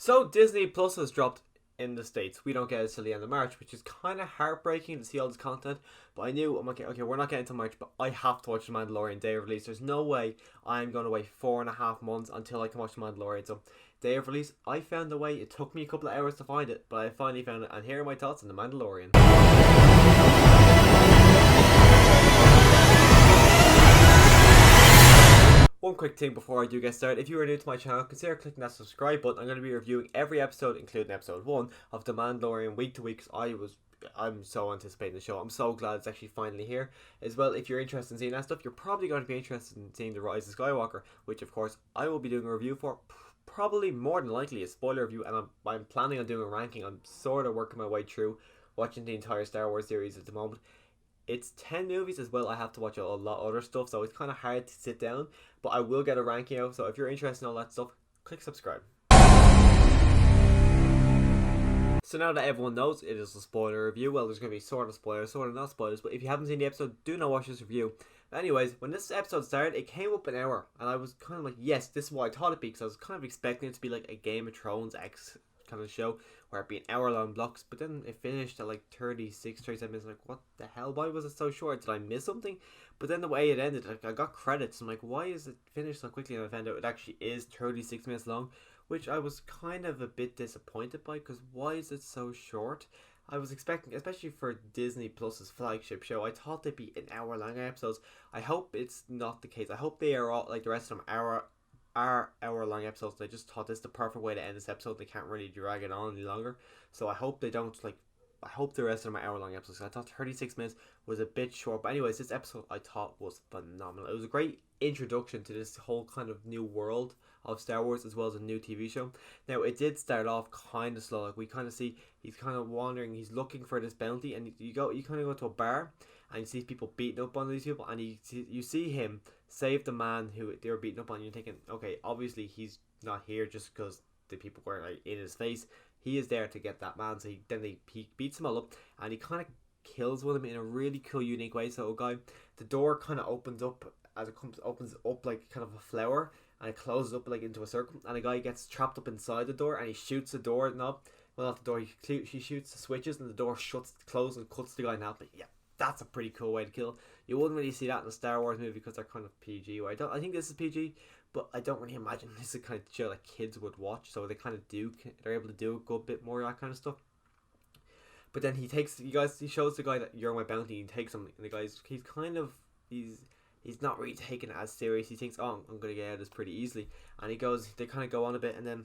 So Disney Plus has dropped in the States. We don't get it till the end of March, which is kind of heartbreaking to see all this content. But I knew, I'm like, okay, we're not getting to March, but I have to watch The Mandalorian day of release. There's no way I'm going to wait 4.5 months until I can watch The Mandalorian. So day of release, I found a way. It took me a couple of hours to find it, but I finally found it. And here are my thoughts on The Mandalorian. One quick thing before I do get started, if you are new to my channel, consider clicking that subscribe button. I'm going to be reviewing every episode, including episode 1 of The Mandalorian week to week, because I'm so anticipating the show. I'm so glad it's actually finally here. As well, if you're interested in seeing that stuff, you're probably going to be interested in seeing The Rise of Skywalker, which of course I will be doing a review for, probably more than likely a spoiler review, and I'm planning on doing a ranking. I'm sort of working my way through watching the entire Star Wars series at the moment. It's 10 movies as well. I have to watch a lot of other stuff, so it's kind of hard to sit down, but I will get a ranking out. So if you're interested in all that stuff, click subscribe. So now that everyone knows it is a spoiler review, well, there's going to be sort of spoilers, sort of not spoilers, but if you haven't seen the episode, do not watch this review. But anyways, when this episode started, it came up an hour, and I was kind of like, yes, this is what I thought it'd be, because I was kind of expecting it to be like a Game of Thrones-esque kind of show where it'd be an hour-long blocks, but then it finished at like 37 minutes. I'm like, what the hell? Why was it so short? Did I miss something? But then the way it ended, like, I got credits. I'm like, why is it finished so quickly? And I found out it actually is 36 minutes long, which I was kind of a bit disappointed by, because why is it so short? I was expecting, especially for Disney Plus's flagship show, I thought they'd be an hour-long episodes. I hope it's not the case. I hope they are all, like the rest of them, hour-long episodes. I just thought this is the perfect way to end this episode. They can't really drag it on any longer, so I hope they don't, like, I hope the rest of them are hour-long episodes. I thought 36 minutes was a bit short, but anyways, this episode I thought was phenomenal. It was a great introduction to this whole kind of new world of Star Wars, as well as a new TV show. Now, it did start off kind of slow. Like, we kind of see he's kind of wandering, he's looking for this bounty, and you kind of go to a bar and you see people beating up on these people, and you see him save the man who they were beating up on. You're thinking, okay, obviously he's not here just because the people were like in his face. He is there to get that man. So he beats them all up, and he kind of kills one of them in a really cool, unique way. So the door kind of opens up as it opens up like kind of a flower, and it closes up like into a circle, and a guy gets trapped up inside the door, and he shoots the door knob. Well, not the door. He shoots the switches, and the door closes and cuts the guy in half. But yeah, that's a pretty cool way to kill. You wouldn't really see that in a Star Wars movie because they're kind of PG. I think this is PG, but I don't really imagine this is the kind of show that kids would watch. So they're able to do a good bit more of that kind of stuff. But then he shows the guy that you're my bounty. He takes him, and the guy's he's not really taking it as serious. He thinks, oh, I'm gonna get out of this pretty easily, and they kind of go on a bit, and then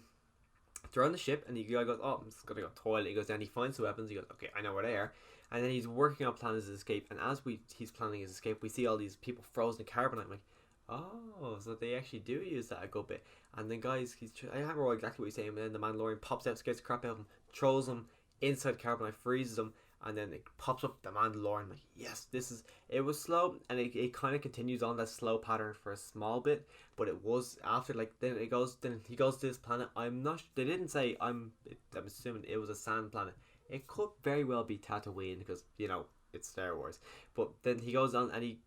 they're on the ship, and the guy goes, oh, I'm just gonna go to the toilet. He goes down, he finds the weapons, he goes, okay, I know where they are. And then he's working on planning his escape, and as he's planning his escape, we see all these people frozen in carbonite. I'm like, oh, so they actually do use that a good bit. And then guys, I can't remember exactly what he's saying, but then the Mandalorian pops out, scares the crap out of him, throws him inside carbonite, freezes him, and then it pops up the Mandalorian. I'm like, yes, it was slow, and it kind of continues on that slow pattern for a small bit, but it was after, like, then he goes to this planet. They didn't say, I'm assuming it was a sand planet. It could very well be Tatooine because, it's Star Wars. But then he goes on and he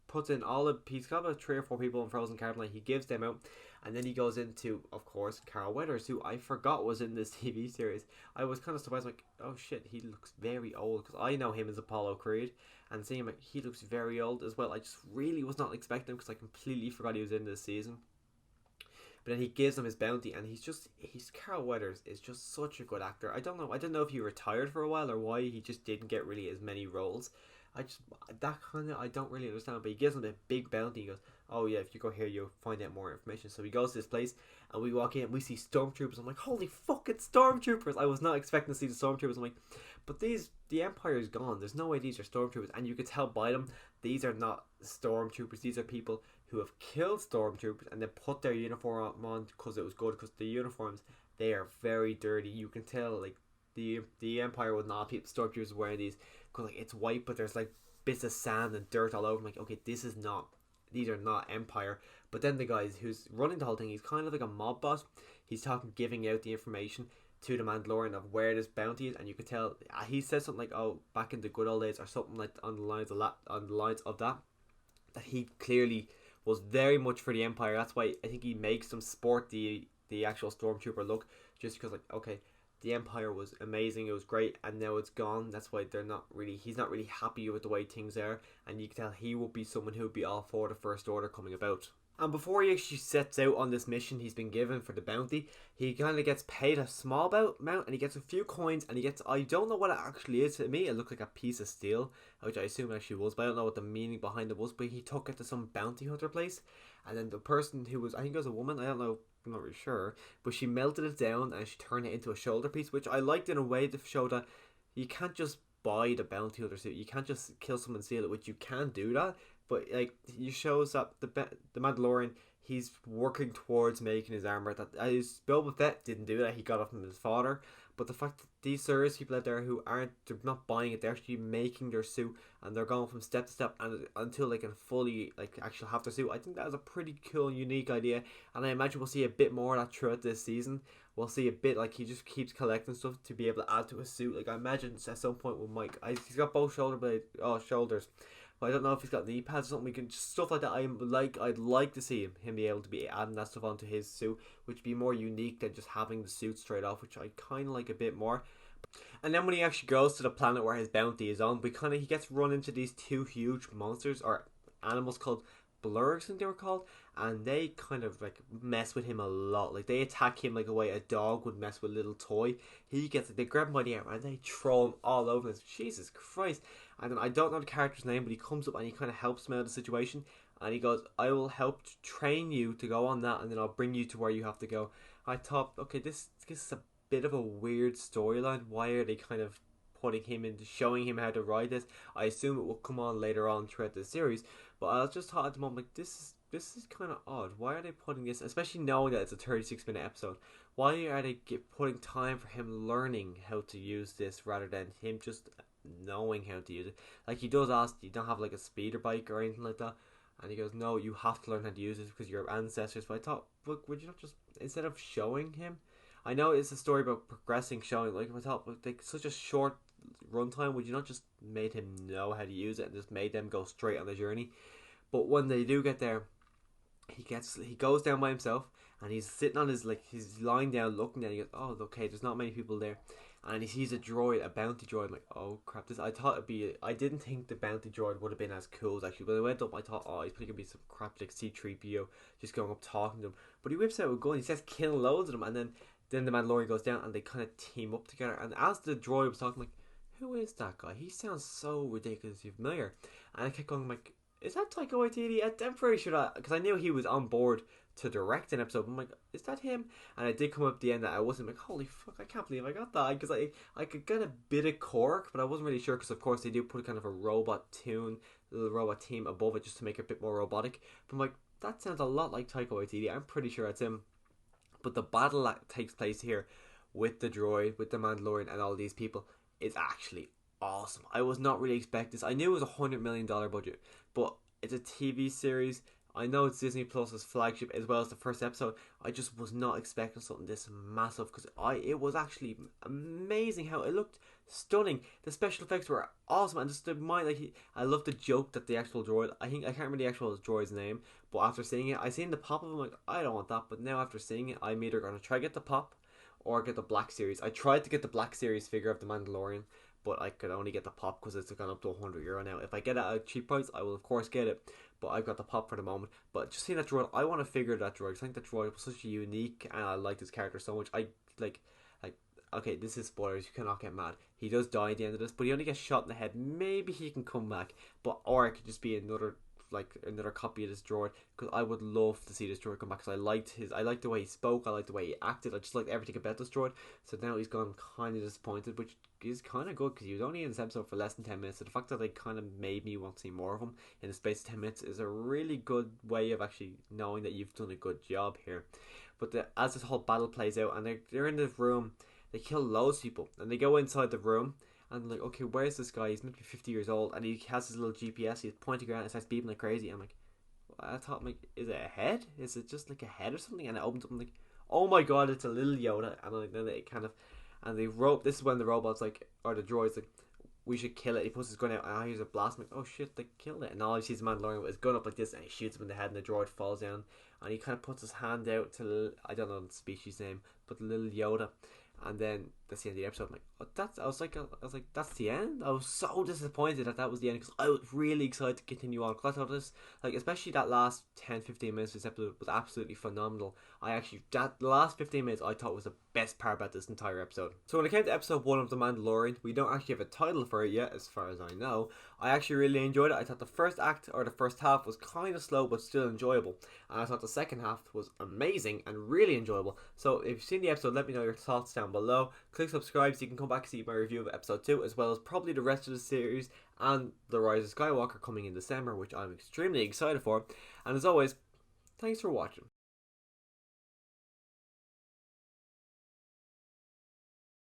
puts in he's got about 3 or 4 people in frozen carbonite. He gives them out, and then he goes into, of course, Carl Weathers, who I forgot was in this TV series. I was kind of surprised, like, oh shit, he looks very old, because I know him as Apollo Creed, and seeing him, like, he looks very old as well. I just really was not expecting him, because I completely forgot he was in this season. But then he gives him his bounty, and Carl Weathers is just such a good actor. I don't know if he retired for a while or why he just didn't get really as many roles. I don't really understand. But he gives him a big bounty. He goes, oh yeah, if you go here, you'll find out more information. So he goes to this place, and we walk in, and we see stormtroopers. I'm like, holy fuck, it's stormtroopers! I was not expecting to see the stormtroopers. I'm like, but the Empire is gone. There's no way these are stormtroopers, and you could tell by them these are not stormtroopers. These are people who have killed stormtroopers and then put their uniform on because it was good. Because the uniforms, they are very dirty. You can tell, like, the Empire would not have stormtroopers wearing these, because, like, it's white, but there's like bits of sand and dirt all over. I'm like, okay, these are not Empire. But then the guy who's running the whole thing, he's kind of like a mob boss. He's giving out the information to the Mandalorian of where this bounty is, and you could tell he says something like, oh, back in the good old days, or something like on the lines of that he clearly was very much for the Empire. That's why I think he makes them sport the actual stormtrooper look, just because, like, okay, the Empire was amazing, it was great, and now it's gone. That's why he's not really happy with the way things are, and you can tell he will be someone who would be all for the First Order coming about. And before he actually sets out on this mission he's been given for the bounty, he kind of gets paid a small amount, and he gets a few coins, and he gets, I don't know what it actually is. To me, it looked like a piece of steel, which I assume it actually was, but I don't know what the meaning behind it was. But he took it to some bounty hunter place, and then the person who was, I think it was a woman, I don't know, I'm not really sure, but she melted it down and she turned it into a shoulder piece, which I liked in a way to show that you can't just buy the bounty hunter suit. You can't just kill someone and steal it, which you can do that, but like, it shows that the Mandalorian, he's working towards making his armor. That his Boba Fett didn't do that; he got it from his father. But the fact that these serious people out there who they're not buying it, they're actually making their suit, and they're going from step to step and until they can fully like actually have their suit. I think that is a pretty cool and unique idea, and I imagine we'll see a bit more of that throughout this season. We'll see a bit, like, he just keeps collecting stuff to be able to add to his suit. Like, I imagine at some point with Mike, he's got both shoulders. But I don't know if he's got knee pads or something. We can just stuff like that. I'd like to see him be able to be adding that stuff onto his suit, which would be more unique than just having the suit straight off, which I kind of like a bit more. And then when he actually goes to the planet where his bounty is on, he gets run into these two huge monsters or animals called blurgs, I think they were called, and they kind of like mess with him a lot. Like, they attack him like a way a dog would mess with a little toy. They grab him by the arm and they throw him all over him. Jesus Christ. And then I don't know the character's name, but he comes up and he kind of helps him out of the situation, and he goes, I will help train you to go on that, and then I'll bring you to where you have to go. I thought, okay, this is a bit of a weird storyline. Why are they kind of putting him into showing him how to ride this? I assume it will come on later on throughout the series, but I just thought at the moment, like, this is kind of odd. Why are they putting this, especially knowing that it's a 36-minute episode, why are they putting time for him learning how to use this rather than him just knowing how to use it? Like, he does ask, you don't have like a speeder bike or anything like that, and he goes, no, you have to learn how to use this because your ancestors. But I thought, look, would you not just, instead of showing him, I know it's a story about progressing, showing, like, I thought, like, such a short runtime, would you not just made him know how to use it and just made them go straight on the journey? But when they do get there, he goes down by himself, and he's sitting on his, like, he's lying down looking down, he goes, oh, okay, there's not many people there, and he sees a droid, a bounty droid. I'm like, oh crap, I thought it'd be, I didn't think the bounty droid would have been as cool as actually. When I went up, I thought, oh, he's probably gonna be some crap like C-3PO just going up talking to him. But he whips out a gun, he says kill loads of them, and then the Mandalorian goes down and they kind of team up together. And as the droid was talking, I'm like, who is that guy? He sounds so ridiculously familiar. And I kept going, like, is that Taika Waititi? I'm pretty sure that, because I knew he was on board to direct an episode. I'm like, is that him? And I did come up at the end that I wasn't like, holy fuck, I can't believe I got that, because I could get a bit of Korg, but I wasn't really sure, because of course they do put kind of a robot team above it just to make it a bit more robotic. But I'm like, that sounds a lot like Taika Waititi. I'm pretty sure it's him. But the battle that takes place here with the droid, with the Mandalorian and all these people is actually awesome. I was not really expecting this. I knew it was $100 million budget, but it's a TV series. I know it's Disney Plus's flagship as well as the first episode. I just was not expecting something this massive, because it was actually amazing how it looked stunning. The special effects were awesome, and just I love the joke that the actual droid, I can't remember the actual droid's name, but after seeing it, I seen the pop of him, like, I don't want that, but now after seeing it, I'm either gonna try get the pop or get the Black Series. I tried to get the Black Series figure of the Mandalorian, but I could only get the pop because it's gone up to €100 now. If I get it at a cheap price, I will of course get it, but I've got the pop for the moment. But just seeing that droid, I want to figure that droid. I think that droid was such a unique, and I like this character so much. Okay, this is spoilers, you cannot get mad. He does die at the end of this, but he only gets shot in the head. Maybe he can come back, or it could just be another copy of this droid, because I would love to see this droid come back, because I liked the way he spoke, I liked the way he acted, I just liked everything about this droid. So now he's gone kind of disappointed, which is kind of good, because he was only in this episode for less than 10 minutes, so the fact that they kind of made me want to see more of him in the space of 10 minutes is a really good way of actually knowing that you've done a good job here. But as this whole battle plays out, and they're in this room, they kill loads of people, and they go inside the room, and like, okay, where's this guy? He's maybe 50 years old, and he has his little GPS. He's pointing around and starts beeping like crazy. I'm like, I thought, like, is it a head? Is it just like a head or something? And it opens up, and I'm like, oh my god, it's a little Yoda. And then it kind of, and the this is when the robot's like, or the droid's like, we should kill it. He puts his gun out, and I hear a blast. I'm like, oh shit, they killed it. And all he sees the Mandalorian with his gun up like this, and he shoots him in the head, and the droid falls down. And he kind of puts his hand out to, I don't know the species name, but the little Yoda. And then that's the end of the episode. I'm like, oh, that's. I was like, that's the end. I was so disappointed that was the end because I was really excited to continue on. Because I thought this, like, especially that last 10-15 minutes of this episode was absolutely phenomenal. The last 15 minutes I thought was the best part about this entire episode. So when it came to episode 1 of The Mandalorian, we don't actually have a title for it yet, as far as I know. I actually really enjoyed it. I thought the first act, or the first half, was kind of slow but still enjoyable. And I thought the second half was amazing and really enjoyable. So if you've seen the episode, let me know your thoughts down below. Click subscribe so you can come back and see my review of episode 2, as well as probably the rest of the series and The Rise of Skywalker coming in December, which I'm extremely excited for. And as always, thanks for watching.